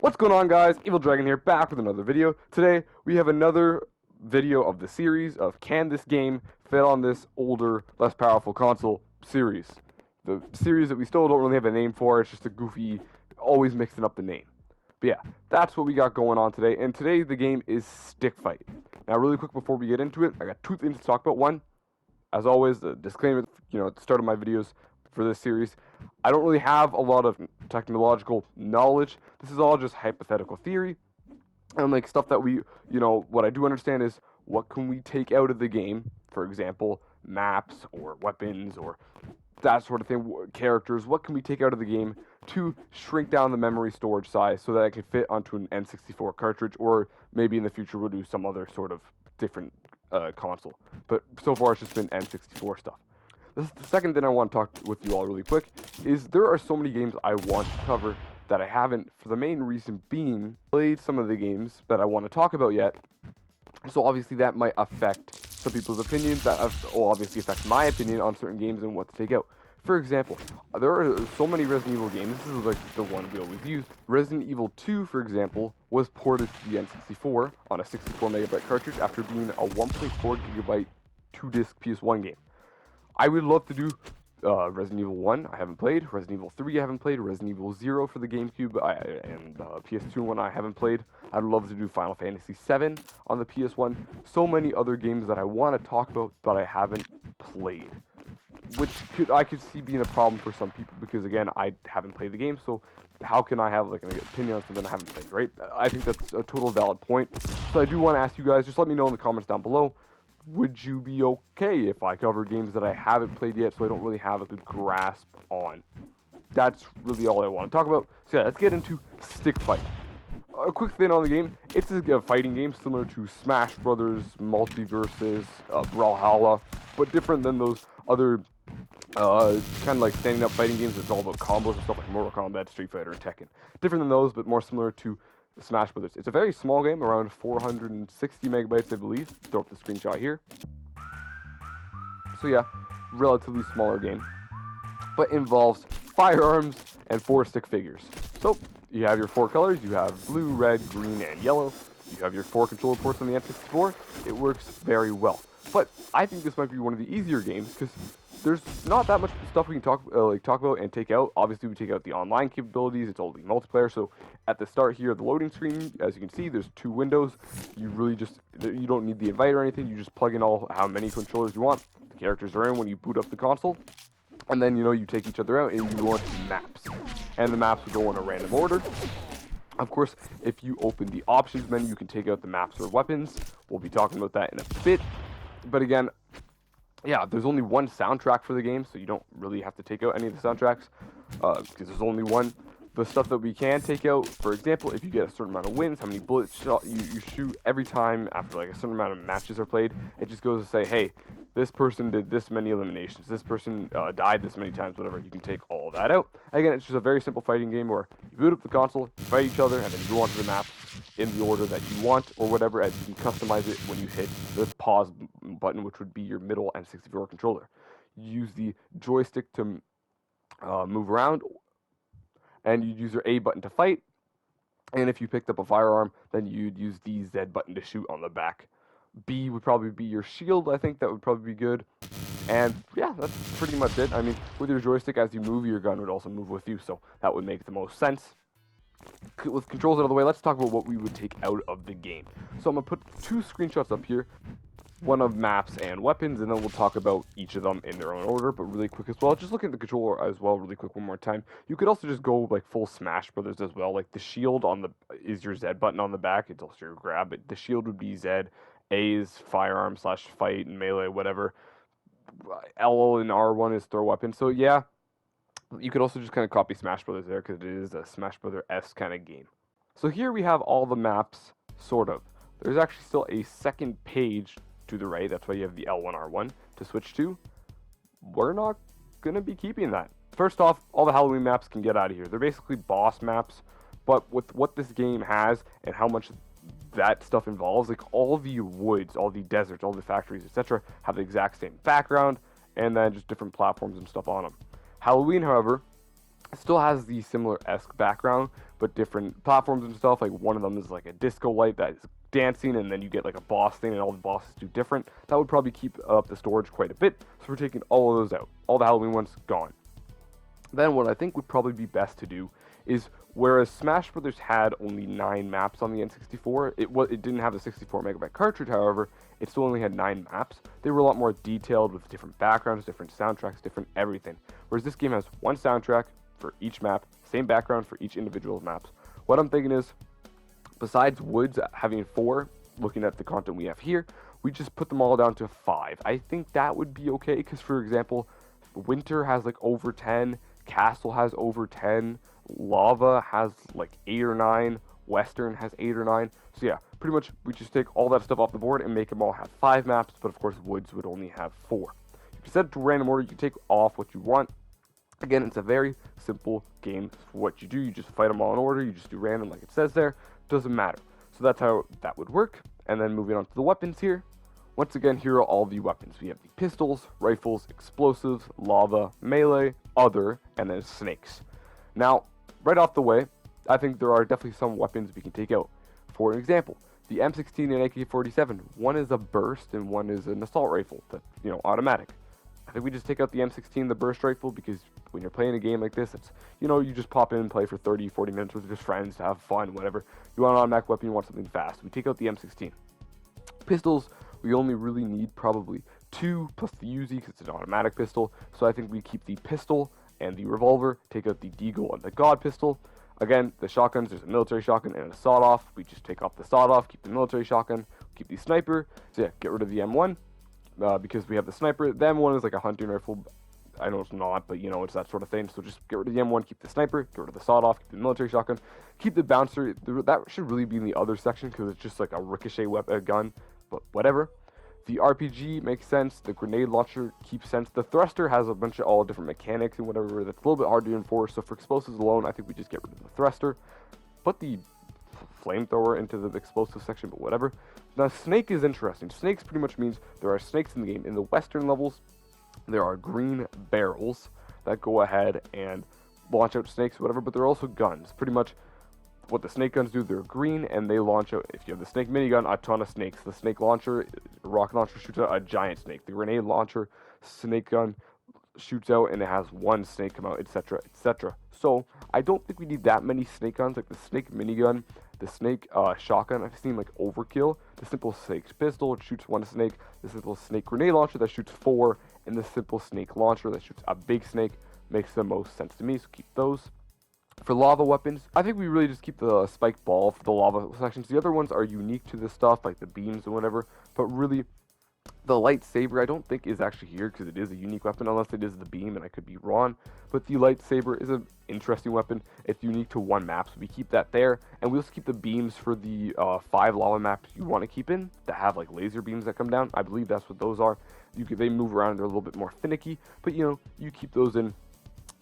What's going on, guys? Evil Dragon here, back with another video. Today we have another video of the series of can this game fit on this older, less powerful console series. The series that we still don't really have a name for. It's just a goofy, always mixing up the name. But yeah, that's what we got going on today. And today the game is Stick Fight. Now, really quick before we get into it, I got two things to talk about. One, as always, the disclaimer, at the start of my videos for this series, I don't really have a lot of technological knowledge. This is all just hypothetical theory. And like stuff that what I do understand is what can we take out of the game, for example, maps or weapons or that sort of thing, characters, what can we take out of the game to shrink down the memory storage size so that it can fit onto an N64 cartridge, or maybe in the future we'll do some other sort of different console. But so far it's just been N64 stuff. The second thing I want to talk with you all really quick is there are so many games I want to cover that I haven't, for the main reason being played some of the games that I want to talk about yet. So obviously that might affect some people's opinions, that will obviously affect my opinion on certain games and what to take out. For example, there are so many Resident Evil games. This is like the one we always use. Resident Evil 2, for example, was ported to the N64 on a 64 megabyte cartridge after being a 1.4 gigabyte 2-disc PS1 game. I would love to do Resident Evil 1, I haven't played. Resident Evil 3, I haven't played. Resident Evil 0 for the GameCube and PS2 one I haven't played. I'd love to do Final Fantasy 7 on the PS1. So many other games that I want to talk about, but I haven't played. Which I could see being a problem for some people, because again, I haven't played the game, so how can I have like an opinion on something I haven't played, right? I think that's a total valid point. So I do want to ask you guys, just let me know in the comments down below, would you be okay if I cover games that I haven't played yet, so I don't really have a good grasp on? That's really all I want to talk about. So yeah, let's get into Stick Fight. A quick thing on the game, it's a fighting game similar to Smash Brothers, Multiverses, Brawlhalla, but different than those other kind of like standing up fighting games. It's all about combos and stuff like Mortal Kombat, Street Fighter, and Tekken. Different than those, but more similar to Smash Brothers. It's a very small game, around 460 megabytes, I believe. Throw up the screenshot here. So yeah, relatively smaller game, but involves firearms and 4 stick figures. So you have your 4 colors. You have blue, red, green, and yellow. You have your 4 controller ports on the N64. It works very well. But I think this might be one of the easier games because there's not that much stuff we can talk about and take out. Obviously, we take out the online capabilities. It's only multiplayer. So at the start here, the loading screen, as you can see, there's 2 windows. You don't need the invite or anything. You just plug in how many controllers you want. The characters are in when you boot up the console. And then, you take each other out and you go into maps. And the maps will go in a random order. Of course, if you open the options menu, you can take out the maps or weapons. We'll be talking about that in a bit. But again, yeah, there's only one soundtrack for the game, so you don't really have to take out any of the soundtracks, because there's only one. The stuff that we can take out, for example, if you get a certain amount of wins, how many bullets you shoot every time after like a certain amount of matches are played, it just goes to say, hey, this person did this many eliminations, this person died this many times, whatever. You can take all of that out. Again, it's just a very simple fighting game where you boot up the console, you fight each other, and then you go onto the map in the order that you want, or whatever, as you can customize it when you hit the pause button, which would be your middle N64 controller. You use the joystick to move around, and you'd use your A button to fight, and if you picked up a firearm, then you'd use the Z button to shoot on the back. B would probably be your shield. I think that would probably be good. And yeah, that's pretty much it. I mean, with your joystick, as you move, your gun would also move with you, so that would make the most sense. With controls out of the way, let's talk about what we would take out of the game. So I'm going to put 2 screenshots up here, one of maps and weapons, and then we'll talk about each of them in their own order, but really quick as well. Just look at the controller as well really quick one more time. You could also just go like full Smash Brothers as well. Like the shield is your Z button on the back. It's also your grab, but the shield would be Z. A is firearm / fight and melee, whatever. L and R1 is throw weapon. So yeah, you could also just kind of copy Smash Brothers there because it is a Smash Brothers-esque kind of game. So here we have all the maps, sort of. There's actually still a second page to the right. That's why you have the L1, R1 to switch to. We're not going to be keeping that. First off, all the Halloween maps can get out of here. They're basically boss maps, but with what this game has and how much that stuff involves, like all the woods, all the deserts, all the factories, etc., have the exact same background, and then just different platforms and stuff on them. Halloween, however, still has the similar-esque background, but different platforms and stuff. Like one of them is like a disco light that is dancing, and then you get like a boss thing, and all the bosses do different. That would probably keep up the storage quite a bit. So we're taking all of those out. All the Halloween ones gone. Then what I think would probably be best to do is, whereas Smash Brothers had only 9 maps on the N64, it didn't have the 64 megabyte cartridge, however, it still only had 9 maps. They were a lot more detailed with different backgrounds, different soundtracks, different everything. Whereas this game has one soundtrack for each map, same background for each individual maps. What I'm thinking is, besides Woods having 4, looking at the content we have here, we just put them all down to 5. I think that would be okay, because for example, Winter has like over 10, Castle has over 10, Lava has like 8 or 9, Western has 8 or 9. So yeah, pretty much we just take all that stuff off the board and make them all have 5 maps, but of course Woods would only have 4. If you set it to random order, you can take off what you want. Again, it's a very simple game for what you do. You just fight them all in order, you just do random like it says there, doesn't matter. So that's how that would work. And then moving on to the weapons here. Once again, here are all the weapons. We have the pistols, rifles, explosives, lava, melee, other, and then snakes. Now, right off the way, I think there are definitely some weapons we can take out. For example, the M16 and AK-47. One is a burst and one is an assault rifle that's, automatic. I think we just take out the M16, the burst rifle, because when you're playing a game like this, it's, you just pop in and play for 30, 40 minutes with your friends to have fun, whatever. You want an automatic weapon, you want something fast. We take out the M16. Pistols, we only really need probably 2 plus the Uzi because it's an automatic pistol. So I think we keep the pistol and the revolver, take out the Deagle and the God pistol. Again, the shotguns, there's a military shotgun and a sawed-off. We just take off the sawed-off, keep the military shotgun, keep the sniper. So yeah, get rid of the M1 because we have the sniper. The M1 is like a hunting rifle. I know it's not, but it's that sort of thing. So just get rid of the M1, keep the sniper, get rid of the sawed-off, keep the military shotgun, keep the bouncer. That should really be in the other section because it's just like a ricochet gun, but whatever. The RPG makes sense. The grenade launcher keeps sense. The thruster has a bunch of all different mechanics and whatever that's a little bit hard to enforce. So for explosives alone, I think we just get rid of the thruster. Put the flamethrower into the explosive section, but whatever. Now, snake is interesting. Snakes pretty much means there are snakes in the game. In the Western levels, there are green barrels that go ahead and launch out snakes, whatever, but there are also guns. Pretty much what the snake guns do, they're green and they launch out, if you have the snake minigun, a ton of snakes. The snake launcher, rocket launcher shoots out a giant snake. The grenade launcher, snake gun shoots out and it has one snake come out, etc., etc. So I don't think we need that many snake guns. Like the snake minigun, the snake shotgun, I've seen like overkill. The simple snake pistol shoots 1 snake. The simple snake grenade launcher that shoots 4, and the simple snake launcher that shoots a big snake makes the most sense to me. So keep those. For lava weapons, I think we really just keep the spiked ball for the lava sections. The other ones are unique to this stuff, like the beams and whatever, but really, the lightsaber I don't think is actually here because it is a unique weapon, unless it is the beam, and I could be wrong. But the lightsaber is an interesting weapon. It's unique to 1 map, so we keep that there. And we also keep the beams for the 5 lava maps you want to keep in, that have like laser beams that come down. I believe that's what those are. They move around, they're a little bit more finicky, but you keep those in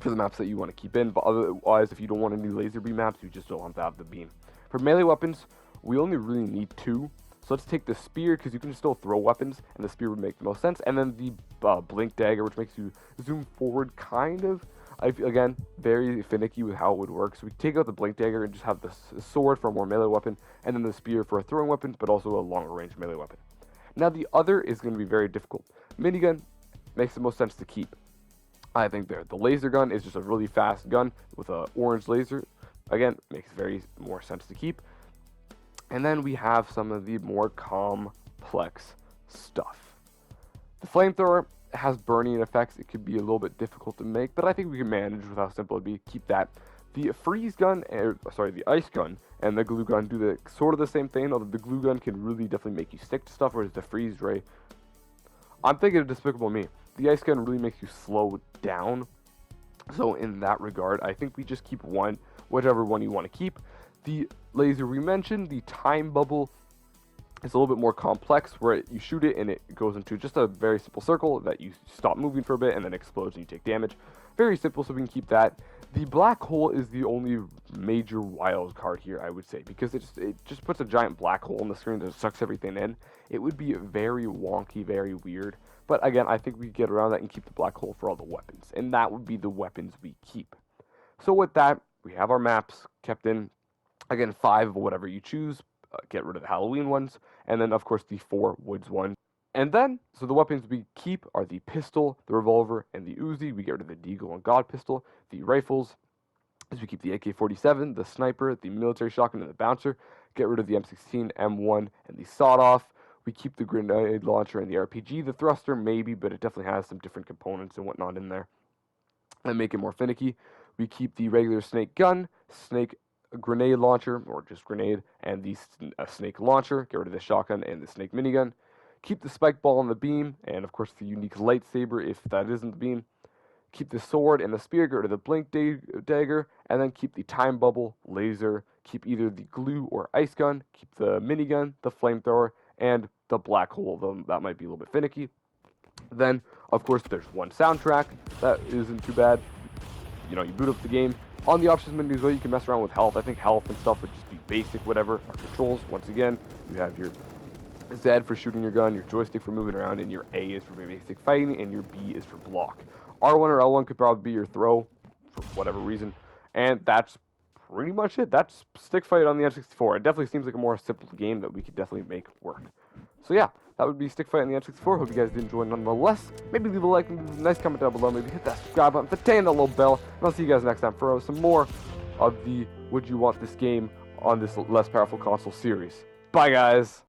for the maps that you want to keep in. But otherwise, if you don't want any laser beam maps, you just don't want to have the beam. For melee weapons, we only really need 2. So let's take the spear, because you can still throw weapons, and the spear would make the most sense. And then the blink dagger, which makes you zoom forward, kind of. Again, very finicky with how it would work. So we take out the blink dagger and just have the sword for a more melee weapon, and then the spear for a throwing weapon, but also a longer range melee weapon. Now the other is going to be very difficult. Minigun makes the most sense to keep. I think the laser gun is just a really fast gun with an orange laser. Again, makes very more sense to keep. And then we have some of the more complex stuff. The flamethrower has burning effects. It could be a little bit difficult to make, but I think we can manage with how simple it'd be. Keep that. The freeze gun, the ice gun and the glue gun do sort of the same thing, although the glue gun can really definitely make you stick to stuff, whereas the freeze ray, I'm thinking of Despicable Me. The ice gun really makes you slow down. So in that regard, I think we just keep one, whichever one you want to keep. The laser we mentioned, the time bubble, is a little bit more complex, where you shoot it and it goes into just a very simple circle that you stop moving for a bit and then explodes and you take damage. Very simple, so we can keep that. The black hole is the only major wild card here, I would say, because it just puts a giant black hole in the screen that sucks everything in. It would be very wonky, very weird. But again, I think we get around that and keep the black hole for all the weapons. And that would be the weapons we keep. So with that, We have our maps kept in. Again, 5 of whatever you choose. Get rid of the Halloween ones. And then, of course, the 4 woods ones. And then, so the weapons we keep are the pistol, the revolver, and the Uzi. We get rid of the Deagle and God pistol. The rifles, as we keep the AK-47, the sniper, the military shotgun, and the bouncer. Get rid of the M16, M1, and the sawed-off. We keep the grenade launcher and the RPG. The thruster, maybe, but it definitely has some different components and whatnot in there and make it more finicky. We keep the regular snake gun, snake grenade launcher, or just grenade, and the snake launcher. Get rid of the shotgun and the snake minigun. Keep the spike ball on the beam, and of course the unique lightsaber if that isn't the beam. Keep the sword and the spear, get rid of the blink dagger, and then keep the time bubble, laser, keep either the glue or ice gun, keep the minigun, the flamethrower, and the black hole, though that might be a little bit finicky. Then, of course, there's one soundtrack. That isn't too bad. You know, you boot up the game. On the options menu as well, you can mess around with health. I think health and stuff would just be basic, whatever. Our controls, once again, you have your Z for shooting your gun, your joystick for moving around, and your A is for basic fighting, and your B is for block. R1 or L1 could probably be your throw, for whatever reason. And that's pretty much it. That's stick fight on the N64. It definitely seems like a more simple game that we could definitely make work. So yeah, that would be stick fight on the N64. Hope you guys did enjoy nonetheless. Maybe leave a like, maybe leave a nice comment down below. Maybe hit that subscribe button, dang that little bell. And I'll see you guys next time for some more of the Would You Want This Game on this Less Powerful Console series. Bye, guys.